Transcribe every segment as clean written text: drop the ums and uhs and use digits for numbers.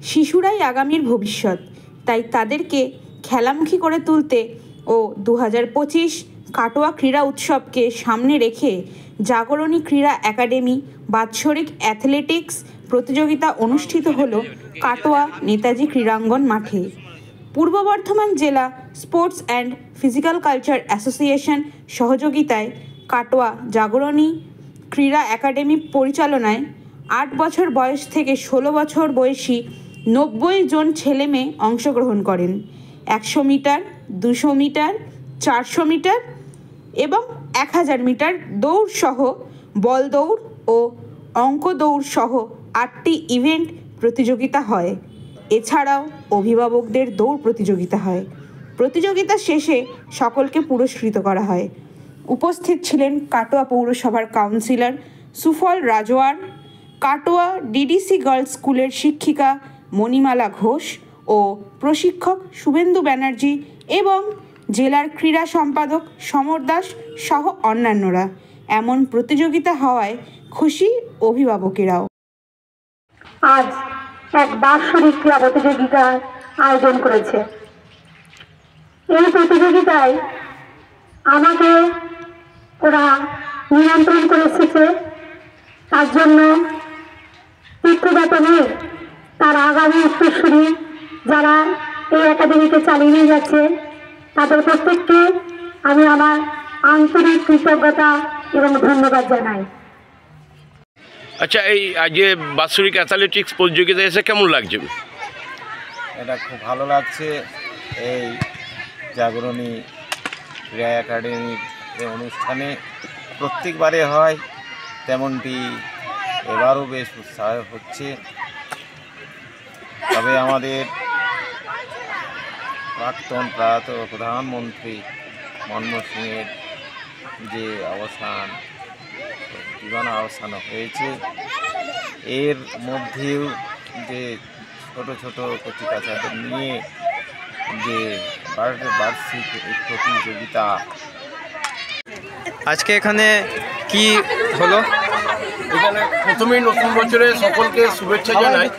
শিশুরাই আগামীর ভবিষ্যৎ, তাই তাদেরকে খেলামুখী করে তুলতে ও 2025 কাটোয়া ক্রীড়া উৎসবকে সামনে রেখে জাগরণী ক্রীড়া একাডেমি বাৎসরিক অ্যাথলেটিক্স প্রতিযোগিতা অনুষ্ঠিত হল কাটোয়া নেতাজি ক্রীড়াঙ্গন মাঠে। পূর্ব বর্ধমান জেলা sports and physical culture association সহযোগিতায় কাটোয়া জাগরণী ক্রীড়া একাডেমি পরিচালনায় 8 বছর বয়স থেকে 16 বছর বয়সী 90 জন ছেলে মেয়ে অংশগ্রহণ করেন। 100 মিটার, 200 মিটার, 400 মিটার এবং 1000 মিটার দৌড় সহ বল দৌড় ও অঙ্ক দৌড় সহ 8টি ইভেন্ট প্রতিযোগিতা হয়। এছাড়াও অভিভাবকদের দৌড় প্রতিযোগিতা হয়। প্রতিযোগিতা শেষে সকলকে পুরস্কৃত করা হয়। উপস্থিত ছিলেন কাটোয়া পৌরসভার কাউন্সিলর সুফল রাজওয়ার, কাটোয়া ডিডিসি গার্লস স্কুলের শিক্ষিকা মণিমালা ঘোষ ও প্রশিক্ষক শুভেন্দু ব্যানার্জি এবং জেলার ক্রীড়া সম্পাদক সমর দাস সহ অন্যান্যরা। এমন প্রতিযোগিতা হওয়ায় খুশি অভিভাবকেরাও। আজ এক বাৎসরিক ক্রীড়া প্রতিযোগিতার আয়োজন করেছে। এই প্রতিযোগিতায় আমাকে ওরা নিমন্ত্রণ করে এসেছে, তার জন্য তীর্থযাত্রা তার আগামী উত্তরসূরি যারা এই একাডেমিকে চালিয়ে নিয়ে যাচ্ছে তাদের প্রত্যেককে আমি আমার আন্তরিক কৃতজ্ঞতা এবং ধন্যবাদ জানাই। আচ্ছা, এই আজকে বাৎসরিক অ্যাথলেটিক্স প্রতিযোগিতা এসে কেমন লাগছে? এটা খুব ভালো লাগছে। এই জাগরণী ক্রীড়া একাডেমির অনুষ্ঠানে প্রত্যেকবারে হয়, তেমনটি এবারও বেশ উৎসাহ হচ্ছে। তবে আমাদের প্রাক্তন প্রধানমন্ত্রী মনমোহন সিংয়ের যে জীবন অবসান হয়েছে, এর মধ্যেও যে ছোট ছোট কচিকাচাদের নিয়ে যে বার্ষিক প্রতিযোগিতা, আজকে এখানে কি হলো? এখানে প্রথমেই নতুন বছরে সকলকে শুভেচ্ছা জানাই।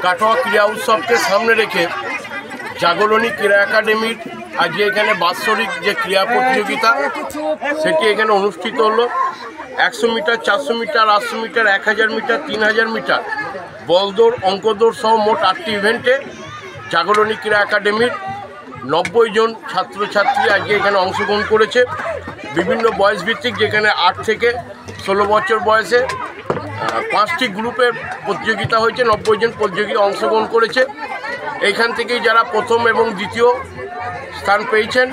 কাটোয়া ক্রীড়া উৎসবকে সামনে রেখে জাগরণী ক্রীড়া একাডেমির আজকে এখানে বাৎসরিক যে ক্রীড়া প্রতিযোগিতা সেটি এখানে অনুষ্ঠিত হলো। 100 metre, 400 metre, 800 metre, 1000 metre, 3000 metre বল দৌড়, অঙ্ক দৌড় সহ মোট 8টি ইভেন্টে জাগরণী ক্রীড়া একাডেমির 90 জন ছাত্রছাত্রী আজকে এখানে অংশগ্রহণ করেছে। বিভিন্ন বয়স ভিত্তিক, যেখানে 8 থেকে 16 বছর বয়সে 5টি গ্রুপের প্রতিযোগিতা হয়েছে। 90 জন প্রতিযোগী অংশগ্রহণ করেছে। এইখান থেকেই যারা প্রথম এবং দ্বিতীয় স্থান পেয়েছেন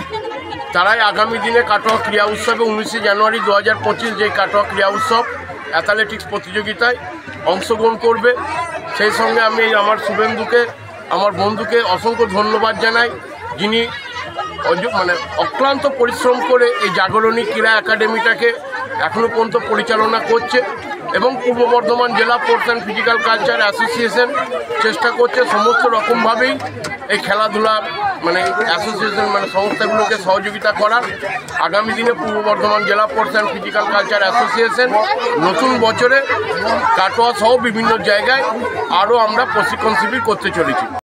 তারাই আগামী দিনে কাটোয়া ক্রীড়া উৎসবে 19 জানুয়ারি 2025 যে কাটোয়া ক্রীড়া উৎসব অ্যাথলেটিক্স প্রতিযোগিতায় অংশগ্রহণ করবে। সেই সঙ্গে আমি আমার শুভেন্দুকে, আমার বন্ধুকে অসংখ্য ধন্যবাদ জানাই, যিনি অক্লান্ত পরিশ্রম করে এই জাগরণী ক্রীড়া একাডেমিটাকে এখনও পর্যন্ত পরিচালনা করছে এবং পূর্ব বর্ধমান জেলা sports and physical culture association চেষ্টা করছে সমস্ত রকমভাবেই এই খেলাধুলা অ্যাসোসিয়েশন সংস্থাগুলোকে সহযোগিতা করার। আগামী দিনে পূর্ব বর্ধমান জেলা sports and physical culture association নতুন বছরে কাটোয়া সহ বিভিন্ন জায়গায় আরও আমরা প্রশিক্ষণ শিবির করতে চলেছি।